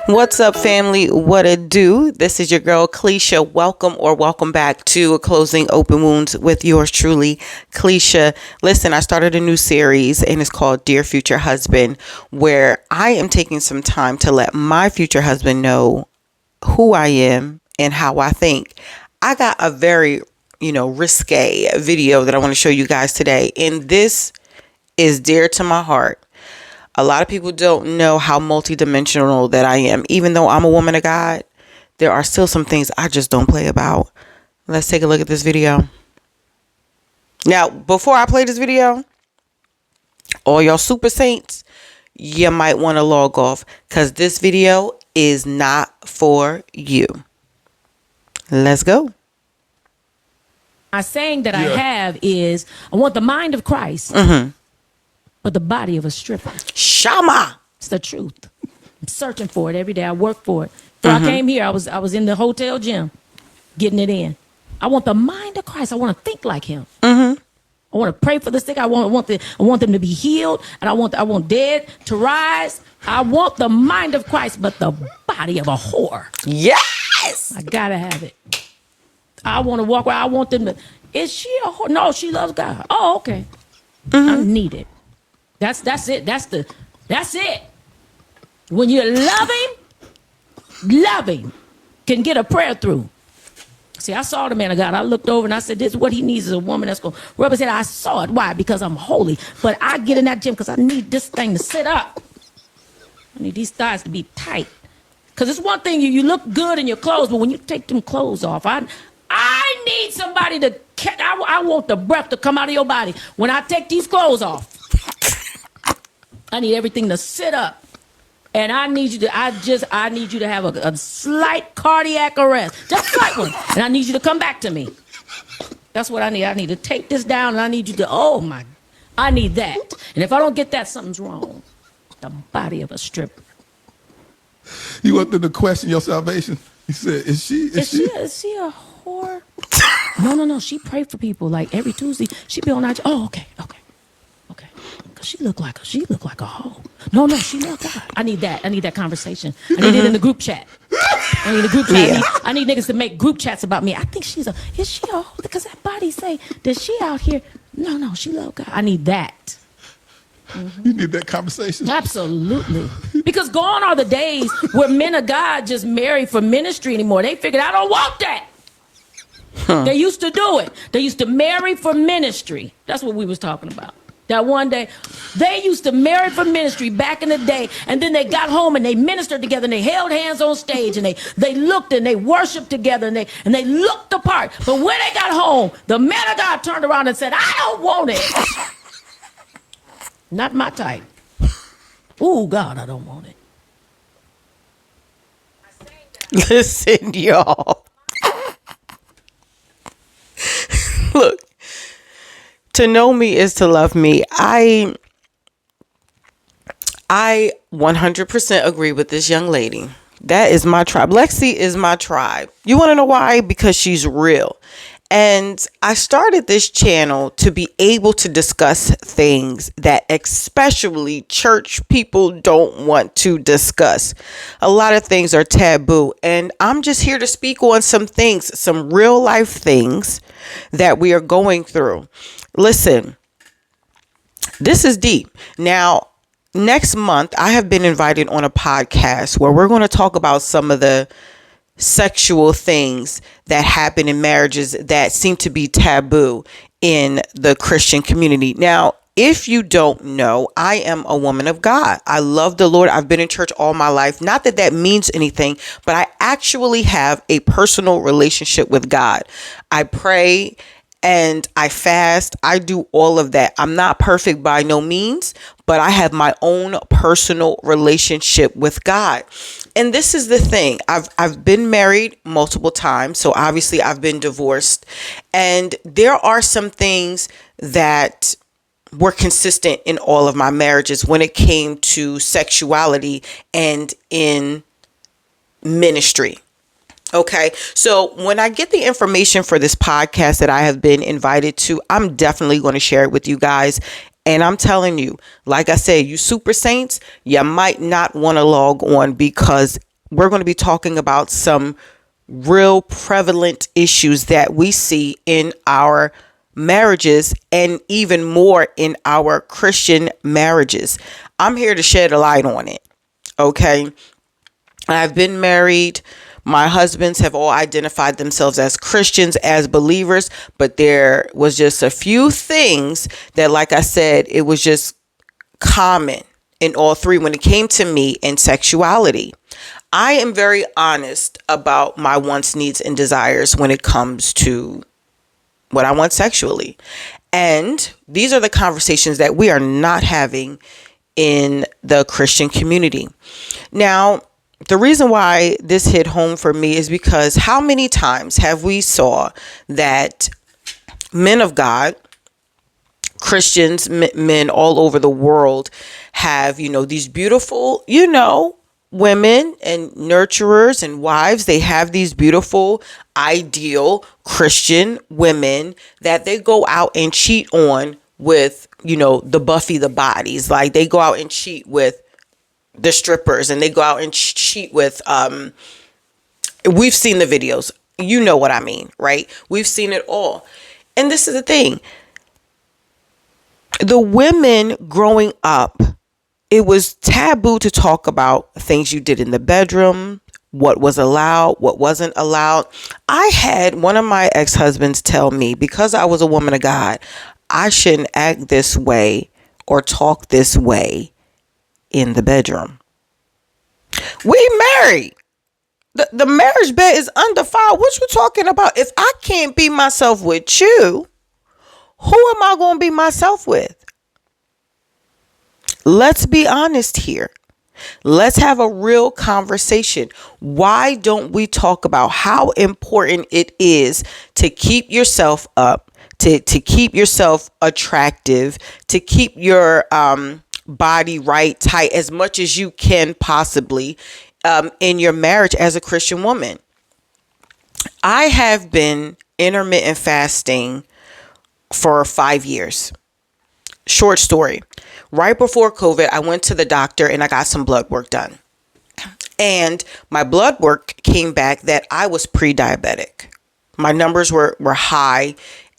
What's up, family? What it do? This is your girl, Cleisha. Welcome back to Closing Open Wounds with yours truly, Cleisha. Listen, I started a new series and it's called Dear Future Husband, where I am taking some time to let my future husband know who I am and how I think. I got a very, risque video that I want to show you guys today. And this is dear to my heart. A lot of people don't know how multidimensional that I am. Even though I'm a woman of God, there are still some things I just don't play about. Let's take a look at this video. Now, before I play this video, all y'all super saints, you might want to log off because this video is not for you. Let's go. My saying that I have is, I want the mind of Christ. But the body of a stripper. Shama. It's the truth. I'm searching for it every day. I work for it. Before I came here, I was in the hotel gym getting it in. I want the mind of Christ. I want to think like him. I want to pray for the sick. I want them to be healed. And I want dead to rise. I want the mind of Christ, but the body of a whore. Yes. I gotta have it. I want to walk around. I want them to. Is she a whore? No, she loves God. Oh, okay. I need it. That's it. That's it. When you're loving can get a prayer through. See, I saw the man of God. I looked over and I said, this is what he needs is a woman that's going to represent. I saw it. Why? Because I'm holy. But I get in that gym because I need this thing to sit up. I need these thighs to be tight. Because it's one thing, you look good in your clothes, but when you take them clothes off, I need somebody to, I want the breath to come out of your body when I take these clothes off. I need everything to sit up. And I need you to have a slight cardiac arrest. Just a slight one. And I need you to come back to me. That's what I need. I need to take this down and I need you to, I need that. And if I don't get that, something's wrong. The body of a stripper. You want them to question your salvation? He said, is she a whore? No. She prayed for people like every Tuesday. She be on IG. Oh, okay. She look like a hoe. No, she loved God. I need that conversation. I need it in the group chat. I need a group chat. Yeah. I need niggas to make group chats about me. I think is she a hoe? Because that body say, does she out here? No, she love God. I need that. You need that conversation. Absolutely. Because gone are the days where men of God just marry for ministry anymore. They figured, I don't want that. They used to do it. They used to marry for ministry. That's what we was talking about. That one day, they used to marry for ministry back in the day, and then they got home and they ministered together and they held hands on stage and they looked and they worshiped together and they looked the part. But when they got home, the man of God turned around and said, I don't want it. Not my type. Ooh, God, I don't want it. Listen, y'all. Look. To know me is to love me. I 100% agree with this young lady. That is my tribe. Lexi is my tribe. You want to know why? Because she's real. And I started this channel to be able to discuss things that especially church people don't want to discuss. A lot of things are taboo. And I'm just here to speak on some things, some real life things that we are going through. Listen, this is deep. Now, next month, I have been invited on a podcast where we're going to talk about some of the sexual things that happen in marriages that seem to be taboo in the Christian community. Now, if you don't know, I am a woman of God. I love the Lord. I've been in church all my life. Not that that means anything, but I actually have a personal relationship with God. I pray and I fast. I do all of that. I'm not perfect by no means, but I have my own personal relationship with God. And this is the thing. I've been married multiple times. So obviously I've been divorced. And there are some things that were consistent in all of my marriages when it came to sexuality and in ministry. Okay, so when I get the information for this podcast that I have been invited to, I'm definitely going to share it with you guys. And I'm telling you, like I said, you super saints, you might not want to log on, because we're going to be talking about some real prevalent issues that we see in our marriages, and even more in our Christian marriages. I'm here to shed a light on it. Okay. I've been married. My husbands have all identified themselves as Christians, as believers, but there was just a few things that, like I said, it was just common in all three when it came to me and sexuality. I am very honest about my wants, needs, and desires when it comes to what I want sexually. And these are the conversations that we are not having in the Christian community. Now, the reason why this hit home for me is because how many times have we saw that men of God, Christians, men all over the world have, these beautiful, women and nurturers and wives. They have these beautiful, ideal Christian women that they go out and cheat on with, the Buffy the bodies. Like, they go out and cheat with the strippers, and they go out and cheat with, we've seen the videos, you know what I mean, right? We've seen it all. And this is the thing. The women growing up, it was taboo to talk about things you did in the bedroom, what was allowed, what wasn't allowed. I had one of my ex-husbands tell me, because I was a woman of God, I shouldn't act this way or talk this way in the bedroom. We married. The marriage bed is undefiled. What you talking about? If I can't be myself with you, who am I going to be myself with? Let's be honest here. Let's have a real conversation. Why don't we talk about how important it is to keep yourself up, to keep yourself attractive, to keep your body right, tight, as much as you can possibly in your marriage as a Christian woman? I have been intermittent fasting for 5 years. Short story. Right before COVID, I went to the doctor and I got some blood work done. And my blood work came back that I was pre-diabetic. My numbers were high.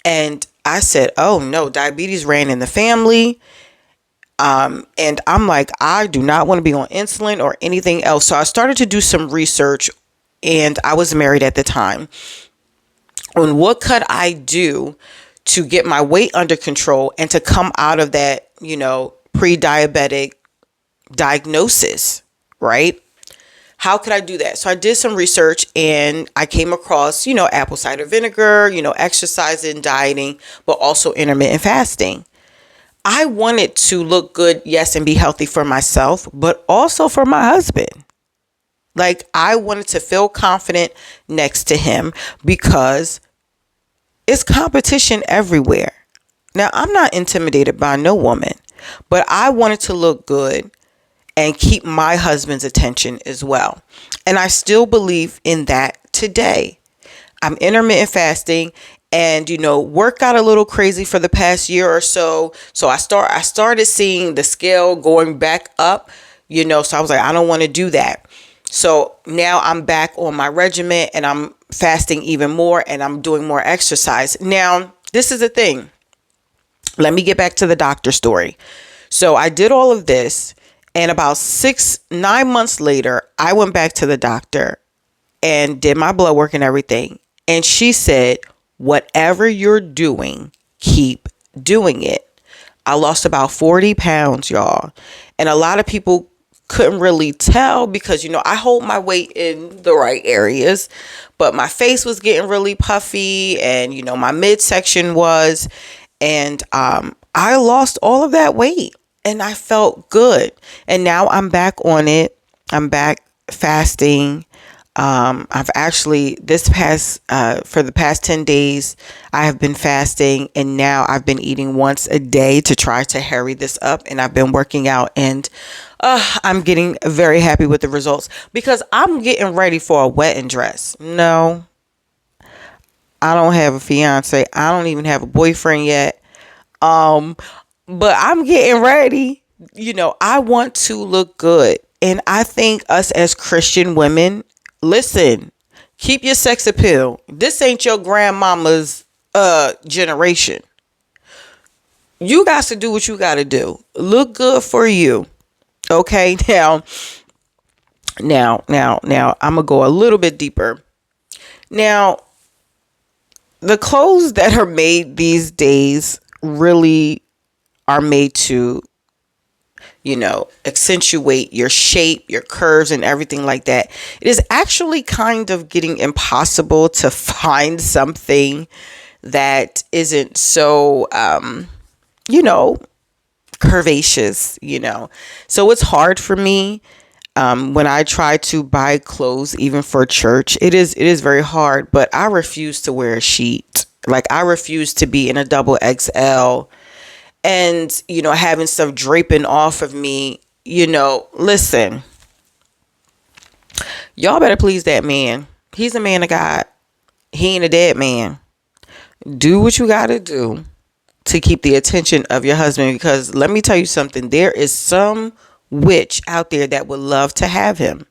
And I said, oh no, diabetes ran in the family. And I'm like, I do not want to be on insulin or anything else. So I started to do some research, and I was married at the time, on what could I do to get my weight under control and to come out of that, pre-diabetic diagnosis, right? How could I do that? So I did some research, and I came across, apple cider vinegar, exercising, dieting, but also intermittent fasting. I wanted to look good, yes, and be healthy for myself, but also for my husband. Like, I wanted to feel confident next to him, because it's competition everywhere. Now, I'm not intimidated by no woman, but I wanted to look good and keep my husband's attention as well. And I still believe in that today. I'm intermittent fasting, and work got a little crazy for the past year or so. So I started seeing the scale going back up, so I was like, I don't want to do that. So now I'm back on my regimen, and I'm fasting even more, and I'm doing more exercise. Now, this is the thing. Let me get back to the doctor story. So I did all of this, and about 9 months later, I went back to the doctor and did my blood work and everything. And she said, whatever you're doing, keep doing it. I lost about 40 pounds, y'all. And a lot of people couldn't really tell, because, I hold my weight in the right areas, but my face was getting really puffy, and, my midsection was, and I lost all of that weight, and I felt good. And now I'm back on it. I'm back fasting. I've actually, for the past 10 days, I have been fasting, and now I've been eating once a day to try to hurry this up. And I've been working out, and I'm getting very happy with the results, because I'm getting ready for a wedding dress. No, I don't have a fiance. I don't even have a boyfriend yet. But I'm getting ready. You know, I want to look good. And I think us as Christian women, listen, keep your sex appeal. This ain't your grandmama's generation. You got to do what you got to do. Look good for you. Okay, now, I'm going to go a little bit deeper. Now, the clothes that are made these days really are made to, you know, accentuate your shape, your curves, and everything like that. It is actually kind of getting impossible to find something that isn't so, you know, curvaceous, you know. So it's hard for me when I try to buy clothes, even for church. It is very hard, but I refuse to wear a sheet. Like, I refuse to be in a double XL and, you know, having stuff draping off of me. You know, listen, y'all better please that man. He's a man of God. He ain't a dead man. Do what you gotta do to keep the attention of your husband, because let me tell you something, there is some witch out there that would love to have him.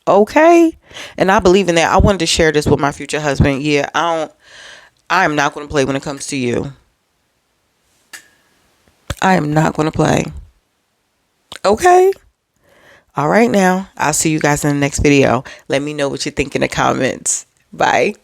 Okay? And I believe in that. I wanted to share this with my future husband. Yeah, I am not going to play when it comes to you. I am not going to play. Okay? All right, now. I'll see you guys in the next video. Let me know what you think in the comments. Bye.